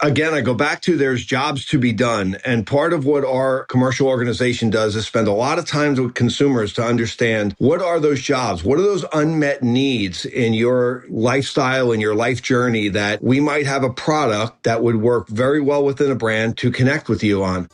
Again, I go back to there's jobs to be done. And part of what our commercial organization does is spend a lot of time with consumers to understand what are those jobs? What are those unmet needs in your lifestyle and your life journey that we might have a product that would work very well within a brand to connect with you on?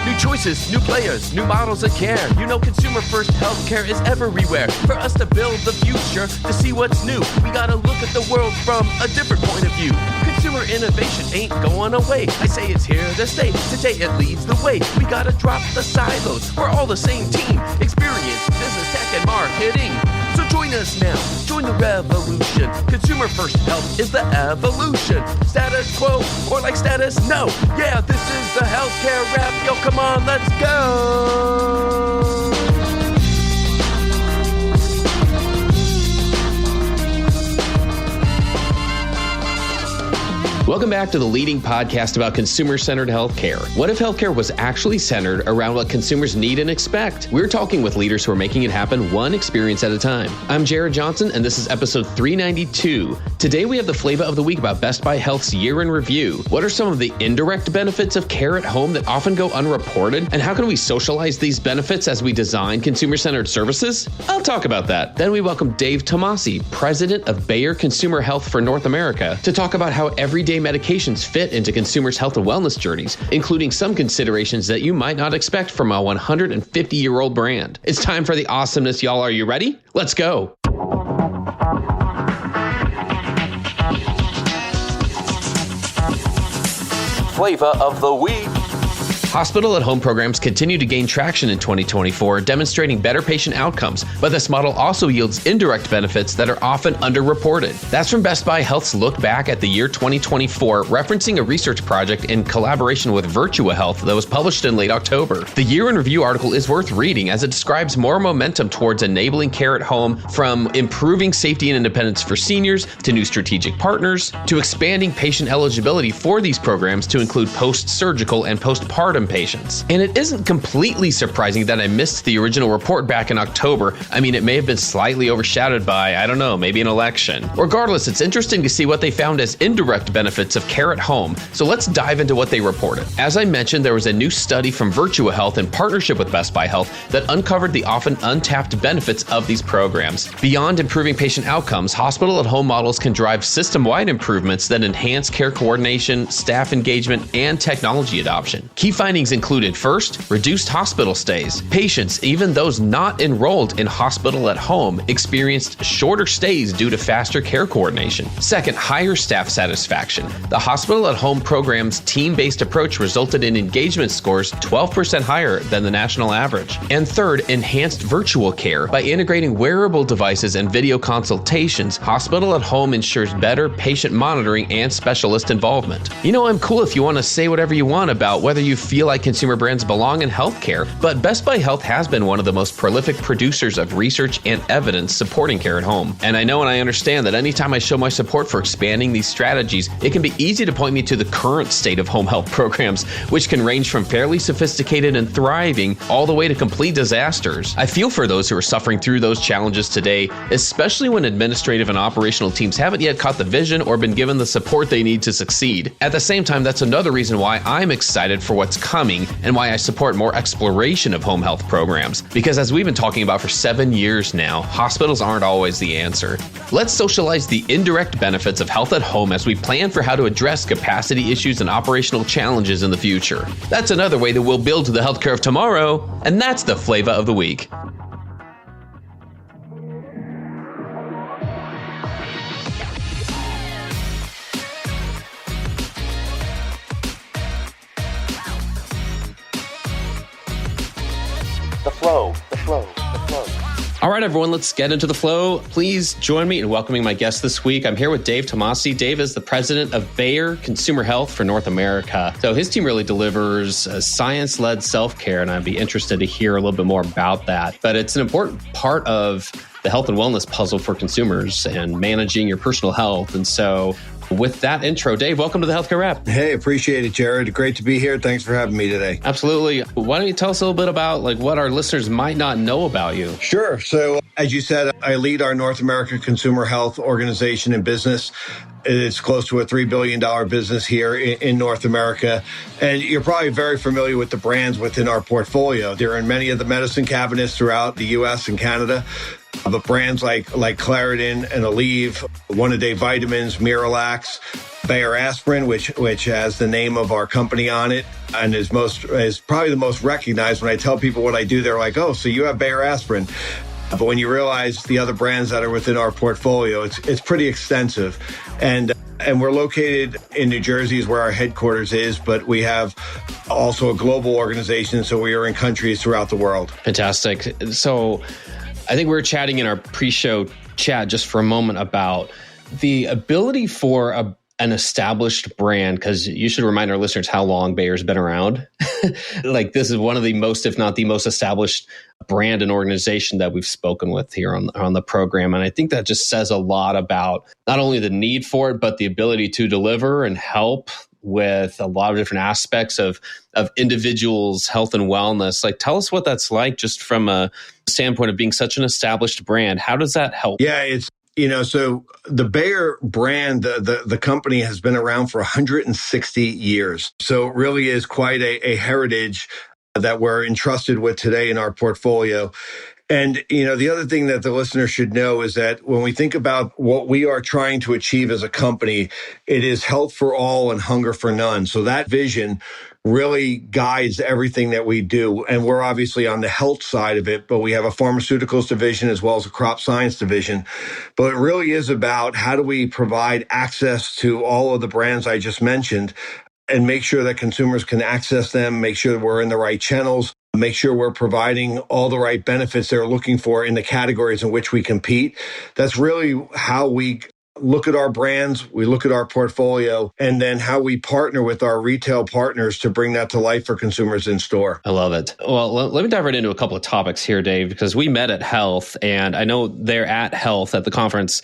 New choices, new players, new models of care. You know consumer first healthcare is everywhere. For us to build the future, to see what's new, we gotta look at the world from a different point of view. Consumer innovation ain't going away. I say it's here to stay. Today it leads the way. We gotta drop the silos. We're all the same team. Experience, business, tech, and marketing. So join us now. Join the revolution. Consumer first health is the evolution. Status quo or like status no. Yeah, this is the healthcare rap. Yo, come on, let's go. Welcome back to the leading podcast about consumer-centered healthcare. What if healthcare was actually centered around what consumers need and expect? We're talking with leaders who are making it happen one experience at a time. I'm Jared Johnson, and this is episode 392. Today, we have the Flava of the Week about Best Buy Health's year in review. What are some of the indirect benefits of care at home that often go unreported? And how can we socialize these benefits as we design consumer-centered services? I'll talk about that. Then we welcome Dave Tomasi, president of Bayer Consumer Health for North America, to talk about how everyday medications fit into consumers' health and wellness journeys, including some considerations that you might not expect from a 150-year-old brand. It's time for the awesomeness, y'all. Are you ready? Let's go. Flava of the Week. Hospital at home programs continue to gain traction in 2024, demonstrating better patient outcomes, but this model also yields indirect benefits that are often underreported. That's from Best Buy Health's look back at the year 2024, referencing a research project in collaboration with Virtua Health that was published in late October. The year in review article is worth reading as it describes more momentum towards enabling care at home, from improving safety and independence for seniors to new strategic partners, to expanding patient eligibility for these programs to include post-surgical and postpartum patients. And it isn't completely surprising that I missed the original report back in October. I mean, it may have been slightly overshadowed by, I don't know, maybe an election. Regardless, it's interesting to see what they found as indirect benefits of care at home. So let's dive into what they reported. As I mentioned, there was a new study from Virtua Health in partnership with Best Buy Health that uncovered the often untapped benefits of these programs. Beyond improving patient outcomes, hospital at home models can drive system-wide improvements that enhance care coordination, staff engagement, and technology adoption. Key findings included: first, reduced hospital stays. Patients, even those not enrolled in hospital at home, experienced shorter stays due to faster care coordination. Second, higher staff satisfaction. The hospital at home program's team-based approach resulted in engagement scores 12% higher than the national average. And third, enhanced virtual care. By integrating wearable devices and video consultations, hospital at home ensures better patient monitoring and specialist involvement. You know, I'm cool if you want to say whatever you want about whether you feel like consumer brands belong in healthcare, but Best Buy Health has been one of the most prolific producers of research and evidence supporting care at home. And I know and I understand that anytime I show my support for expanding these strategies, it can be easy to point me to the current state of home health programs, which can range from fairly sophisticated and thriving all the way to complete disasters. I feel for those who are suffering through those challenges today, especially when administrative and operational teams haven't yet caught the vision or been given the support they need to succeed. At the same time, that's another reason why I'm excited for what's coming and why I support more exploration of home health programs. Because as we've been talking about for 7 years now, hospitals aren't always the answer. Let's socialize the indirect benefits of health at home as we plan for how to address capacity issues and operational challenges in the future. That's another way that we'll build to the healthcare of tomorrow, and that's the Flava of the Week. The flow. All right, everyone, let's get into the flow. Please join me in welcoming my guest this week. I'm here with Dave Tomasi. Dave is the president of Bayer Consumer Health for North America. So his team really delivers science-led self-care, and I'd be interested to hear a little bit more about that. But it's an important part of the health and wellness puzzle for consumers and managing your personal health. And so with that intro, Dave, welcome to the Healthcare Wrap. Hey, appreciate it, Jared. Great to be here. Thanks for having me today. Absolutely. Why don't you tell us a little bit about what our listeners might not know about you? Sure. So As you said, I lead our North America consumer health organization and business. It's close to a $3 billion business here in North America. And you're probably very familiar with the brands within our portfolio. They're in many of the medicine cabinets throughout the U.S. and Canada. But brands like Claritin and Aleve, One-A-Day Vitamins, Miralax, Bayer Aspirin, which has the name of our company on it and is probably the most recognized. When I tell people what I do, they're like, "Oh, so you have Bayer Aspirin." But when you realize the other brands that are within our portfolio, it's pretty extensive. And we're located in New Jersey is where our headquarters is, but we have also a global organization, so we are in countries throughout the world. Fantastic. So I think we were chatting in our pre-show chat just for a moment about the ability for an established brand, because you should remind our listeners how long Bayer's been around. Like, this is one of the most, if not the most established brand and organization that we've spoken with here on the program. And I think that just says a lot about not only the need for it, but the ability to deliver and help with a lot of different aspects of individuals' health and wellness. Like, tell us what that's like just from a standpoint of being such an established brand. How does that help? Yeah, so the Bayer brand, the company has been around for 160 years. So it really is quite a heritage that we're entrusted with today in our portfolio. And, the other thing that the listener should know is that when we think about what we are trying to achieve as a company, it is health for all and hunger for none. So that vision really guides everything that we do. And we're obviously on the health side of it, but we have a pharmaceuticals division as well as a crop science division. But it really is about how do we provide access to all of the brands I just mentioned and make sure that consumers can access them, make sure that we're in the right channels, make sure we're providing all the right benefits they're looking for in the categories in which we compete. That's really how we look at our brands, we look at our portfolio, and then how we partner with our retail partners to bring that to life for consumers in store. I love it. Well, let me dive right into a couple of topics here, Dave, because we met at Health, and I know they're at Health at the conference.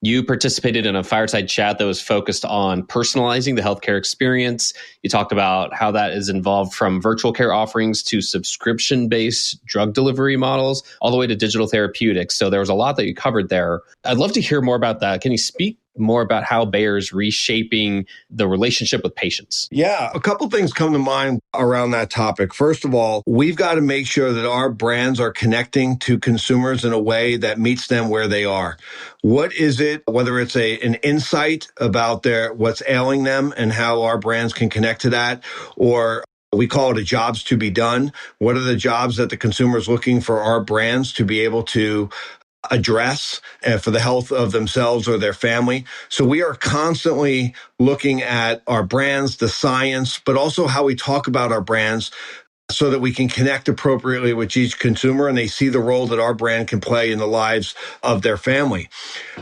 You participated in a fireside chat that was focused on personalizing the healthcare experience. You talked about how that is involved from virtual care offerings to subscription-based drug delivery models, all the way to digital therapeutics. So there was a lot that you covered there. I'd love to hear more about that. Can you speak more about how Bayer's reshaping the relationship with patients? Yeah, a couple things come to mind around that topic. First of all, we've got to make sure that our brands are connecting to consumers in a way that meets them where they are. What is it, whether it's an insight about what's ailing them and how our brands can connect to that, or we call it a jobs to be done. What are the jobs that the consumer is looking for our brands to be able to address for the health of themselves or their family? So we are constantly looking at our brands, the science, but also how we talk about our brands so that we can connect appropriately with each consumer and they see the role that our brand can play in the lives of their family.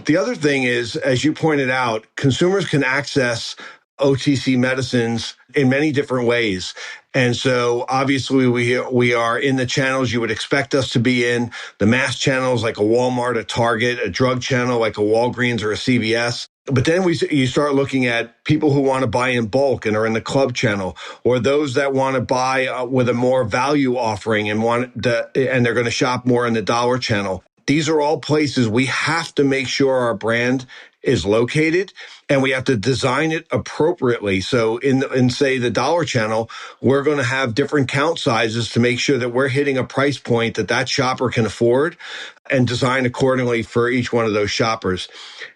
The other thing is, as you pointed out, consumers can access OTC medicines in many different ways. And so obviously we are in the channels you would expect us to be in, the mass channels like a Walmart, a Target, a drug channel like a Walgreens or a CVS. But then you start looking at people who want to buy in bulk and are in the club channel, or those that want to buy with a more value offering and and they're going to shop more in the dollar channel. These are all places we have to make sure our brand is located, and we have to design it appropriately. So in say the dollar channel, we're going to have different count sizes to make sure that we're hitting a price point that shopper can afford and design accordingly for each one of those shoppers.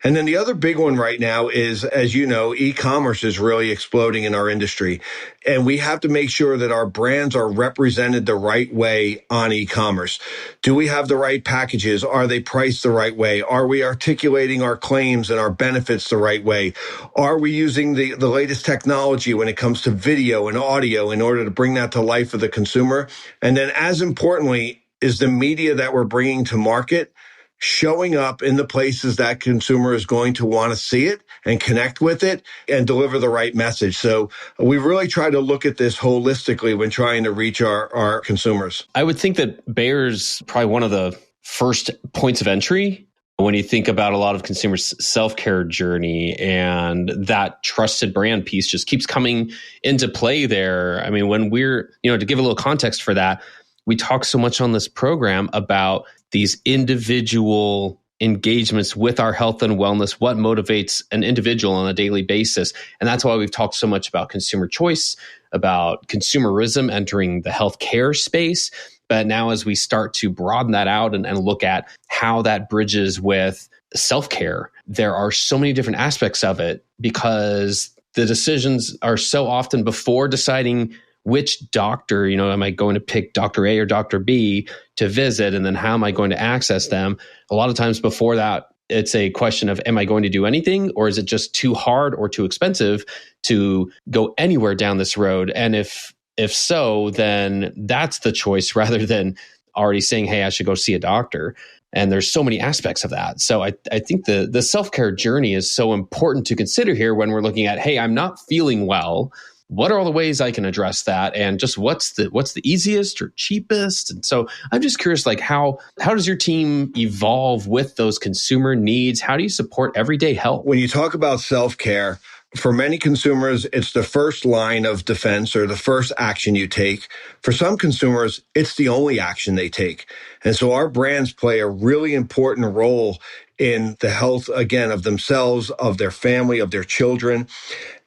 And then the other big one right now is, as you know, e-commerce is really exploding in our industry. And we have to make sure that our brands are represented the right way on e-commerce. Do we have the right packages? Are they priced the right way? Are we articulating our claims and our benefits the right way? Are we using the latest technology when it comes to video and audio in order to bring that to life for the consumer? And then as importantly, is the media that we're bringing to market showing up in the places that consumer is going to want to see it and connect with it and deliver the right message? So we really try to look at this holistically when trying to reach our consumers. I would think that Bayer's probably one of the first points of entry when you think about a lot of consumers' self-care journey, and that trusted brand piece just keeps coming into play there. I mean, when we're, to give a little context for that, we talk so much on this program about these individual engagements with our health and wellness, what motivates an individual on a daily basis. And that's why we've talked so much about consumer choice, about consumerism entering the healthcare space. But now as we start to broaden that out and look at how that bridges with self-care, there are so many different aspects of it because the decisions are so often before deciding which doctor, am I going to pick Dr. A or Dr. B to visit? And then how am I going to access them? A lot of times before that, it's a question of, am I going to do anything? Or is it just too hard or too expensive to go anywhere down this road? And if so, then that's the choice rather than already saying, hey, I should go see a doctor. And there's so many aspects of that. So I think the self-care journey is so important to consider here when we're looking at, hey, I'm not feeling well. What are all the ways I can address that? And just what's the easiest or cheapest? And so I'm just curious, like how does your team evolve with those consumer needs? How do you support everyday health? When you talk about self-care, for many consumers, it's the first line of defense or the first action you take. For some consumers, it's the only action they take. And so our brands play a really important role in the health, again, of themselves, of their family, of their children.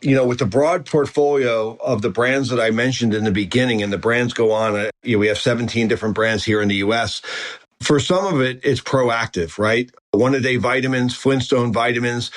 With the broad portfolio of the brands that I mentioned in the beginning, and the brands go on, we have 17 different brands here in the US. For some of it, it's proactive, right? One-a-day vitamins, Flintstone vitamins.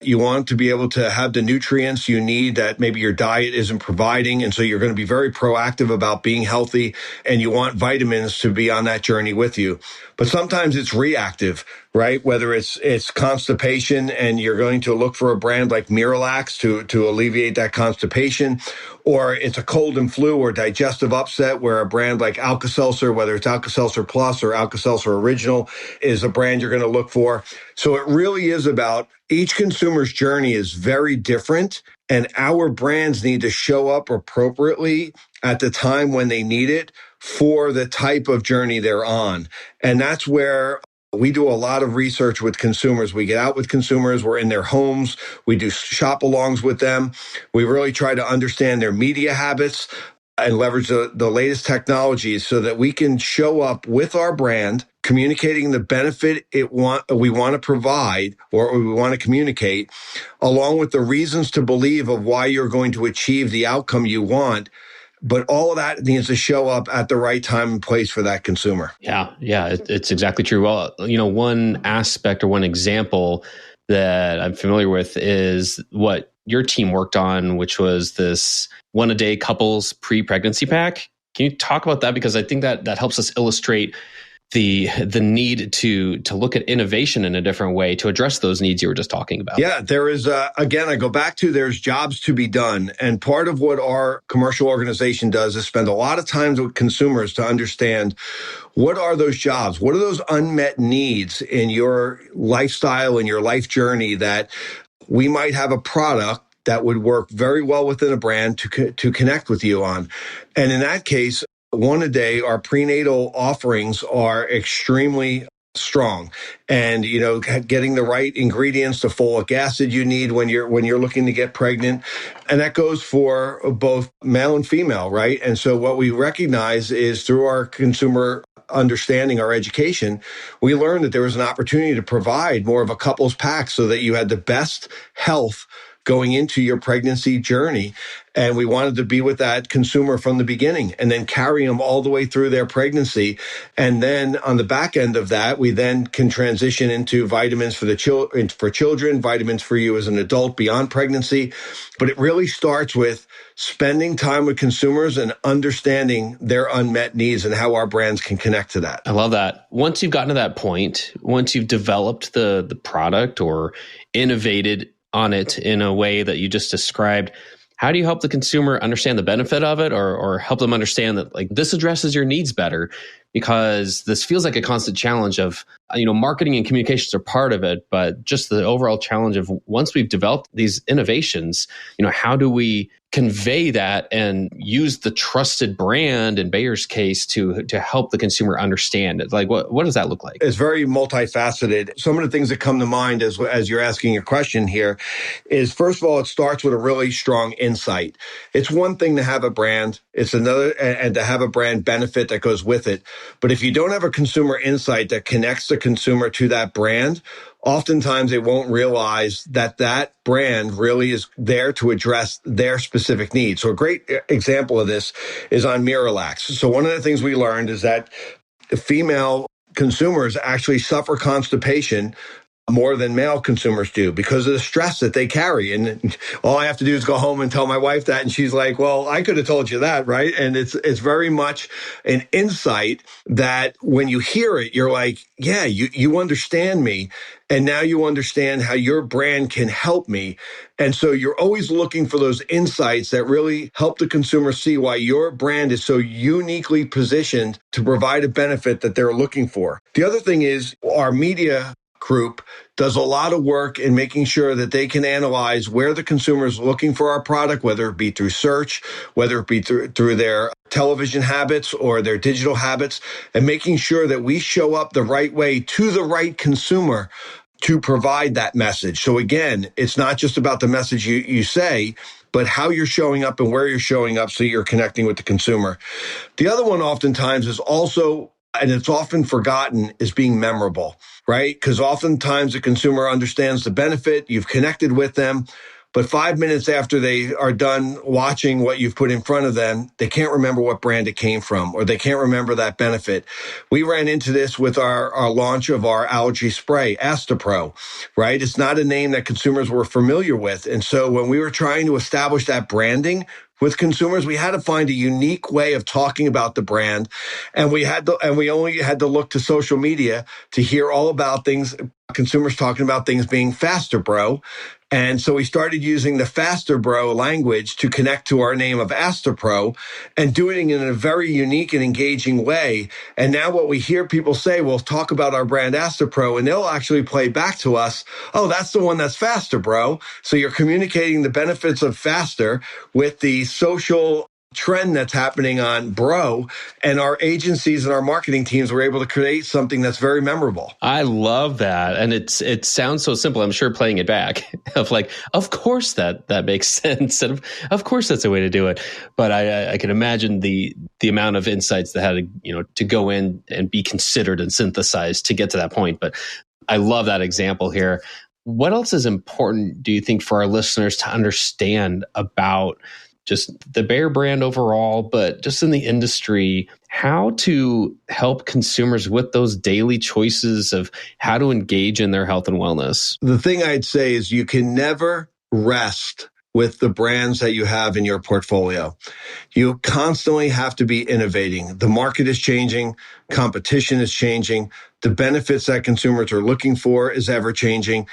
You want to be able to have the nutrients you need that maybe your diet isn't providing. And so you're going to be very proactive about being healthy, and you want vitamins to be on that journey with you. But sometimes it's reactive, right? Whether it's constipation and you're going to look for a brand like Miralax to alleviate that constipation, or it's a cold and flu or digestive upset where a brand like Alka-Seltzer, whether it's Alka-Seltzer Plus or Alka-Seltzer Original, is a brand you're going to look for. So it really is about each consumer's journey is very different, and our brands need to show up appropriately at the time when they need it for the type of journey they're on. And that's where we do a lot of research with consumers. We get out with consumers. We're in their homes. We do shop-alongs with them. We really try to understand their media habits and leverage the latest technologies so that we can show up with our brand, communicating the benefit we want to provide or we want to communicate, along with the reasons to believe of why you're going to achieve the outcome you want. But all of that needs to show up at the right time and place for that consumer. Yeah, it's exactly true. Well, one aspect or one example that I'm familiar with is what your team worked on, which was this one-a-day couples pre-pregnancy pack. Can you talk about that? Because I think that helps us illustrate the need to look at innovation in a different way to address those needs you were just talking about. Yeah, there is, again, I go back to there's jobs to be done. And part of what our commercial organization does is spend a lot of time with consumers to understand what are those jobs? What are those unmet needs in your lifestyle and your life journey that we might have a product that would work very well within a brand to connect with you on. And in that case, one-a-day, our prenatal offerings are extremely strong. And, getting the right ingredients, the folic acid you need when you're looking to get pregnant. And that goes for both male and female, right? And so what we recognize is through our consumer understanding, our education, we learned that there was an opportunity to provide more of a couples pack so that you had the best health going into your pregnancy journey. And we wanted to be with that consumer from the beginning and then carry them all the way through their pregnancy. And then on the back end of that, we then can transition into vitamins for children, vitamins for you as an adult beyond pregnancy. But it really starts with spending time with consumers and understanding their unmet needs and how our brands can connect to that. I love that. Once you've gotten to that point, once you've developed the product or innovated on it in a way that you just described, how do you help the consumer understand the benefit of it or help them understand that like this addresses your needs better? Because this feels like a constant challenge of, marketing and communications are part of it, but just the overall challenge of once we've developed these innovations, how do we convey that and use the trusted brand in Bayer's case to help the consumer understand it? Like, what does that look like? It's very multifaceted. Some of the things that come to mind as you're asking your question here is, first of all, it starts with a really strong insight. It's one thing to have a brand. It's another, and to have a brand benefit that goes with it. But if you don't have a consumer insight that connects the consumer to that brand, oftentimes they won't realize that that brand really is there to address their specific needs. So a great example of this is on Miralax. So one of the things we learned is that female consumers actually suffer constipation more than male consumers do because of the stress that they carry. And all I have to do is go home and tell my wife that. And she's like, well, I could have told you that, right? And it's very much an insight that when you hear it, you're like, yeah, you understand me. And now you understand how your brand can help me. And so you're always looking for those insights that really help the consumer see why your brand is so uniquely positioned to provide a benefit that they're looking for. The other thing is our media group does a lot of work in making sure that they can analyze where the consumer is looking for our product, whether it be through search, whether it be through their television habits or their digital habits, and making sure that we show up the right way to the right consumer to provide that message. So again, it's not just about the message you say, but how you're showing up and where you're showing up so you're connecting with the consumer. The other one oftentimes is also, and it's often forgotten, is being memorable, right? Because oftentimes the consumer understands the benefit, you've connected with them, but 5 minutes after they are done watching what you've put in front of them, they can't remember what brand it came from, or they can't remember that benefit. We ran into this with our launch of our allergy spray, Astapro, right? It's not a name that consumers were familiar with. And so when we were trying to establish that branding with consumers, we had to find a unique way of talking about the brand. And we only had to look to social media to hear all about things, consumers talking about things being faster, bro. And so we started using the faster, bro language to connect to our name of Astapro and doing it in a very unique and engaging way. And now what we hear people say, we'll talk about our brand Astapro, and they'll actually play back to us, oh, that's the one that's faster, bro. So you're communicating the benefits of faster with the social trend that's happening on bro, and our agencies and our marketing teams were able to create something that's very memorable. I love that. And it sounds so simple. I'm sure playing it back of like, of course that makes sense. And of course that's a way to do it. But I can imagine the amount of insights that had to go in and be considered and synthesized to get to that point. But I love that example here. What else is important, do you think, for our listeners to understand about just the Bayer brand overall, but just in the industry, how to help consumers with those daily choices of how to engage in their health and wellness? The thing I'd say is you can never rest with the brands that you have in your portfolio. You constantly have to be innovating. The market is changing, competition is changing, the benefits that consumers are looking for is ever changing.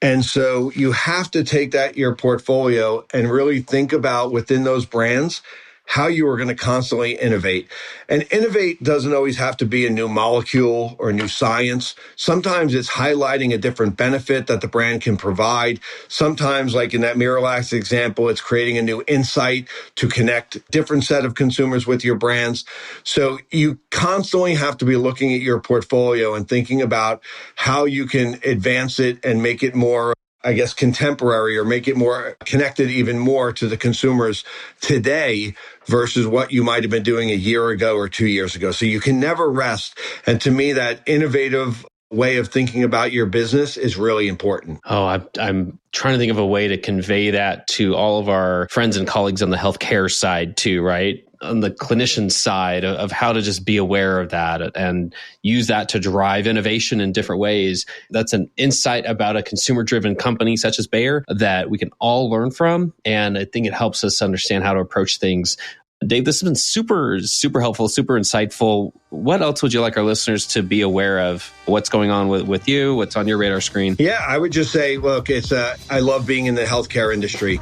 And so you have to take that, your portfolio, and really think about within those brands how you are going to constantly innovate. And innovate doesn't always have to be a new molecule or new science. Sometimes it's highlighting a different benefit that the brand can provide. Sometimes, like in that Miralax example, it's creating a new insight to connect different set of consumers with your brands. So you constantly have to be looking at your portfolio and thinking about how you can advance it and make it more, I guess, contemporary, or make it more connected even more to the consumers today versus what you might have been doing a year ago or 2 years ago. So you can never rest. And to me, that innovative way of thinking about your business is really important. Oh, I'm trying to think of a way to convey that to all of our friends and colleagues on the healthcare side too, right? On the clinician side of how to just be aware of that and use that to drive innovation in different ways. That's an insight about a consumer-driven company such as Bayer that we can all learn from. And I think it helps us understand how to approach things. Dave, this has been super, super helpful, super insightful. What else would you like our listeners to be aware of? What's going on with you? What's on your radar screen? Yeah, I would just say, look, I love being in the healthcare industry.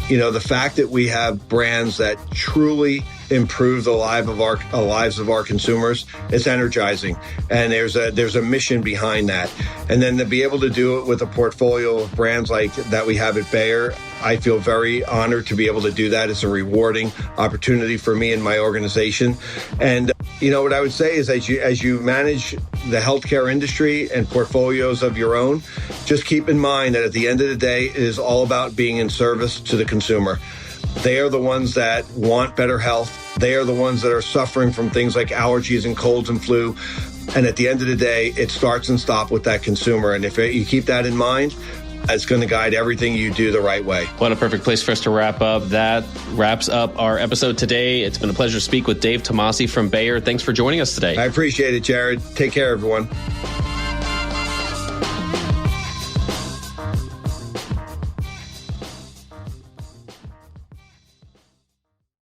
The fact that we have brands that truly improve the lives of our consumers, it's energizing. And there's a mission behind that. And then to be able to do it with a portfolio of brands like that we have at Bayer, I feel very honored to be able to do that. It's a rewarding opportunity for me and my organization. And what I would say is as you manage the healthcare industry and portfolios of your own, just keep in mind that at the end of the day, it is all about being in service to the consumer. They are the ones that want better health. They are the ones that are suffering from things like allergies and colds and flu. And at the end of the day, it starts and stops with that consumer. And if you keep that in mind, it's going to guide everything you do the right way. What a perfect place for us to wrap up. That wraps up our episode today. It's been a pleasure to speak with Dave Tomasi from Bayer. Thanks for joining us today. I appreciate it, Jared. Take care, everyone.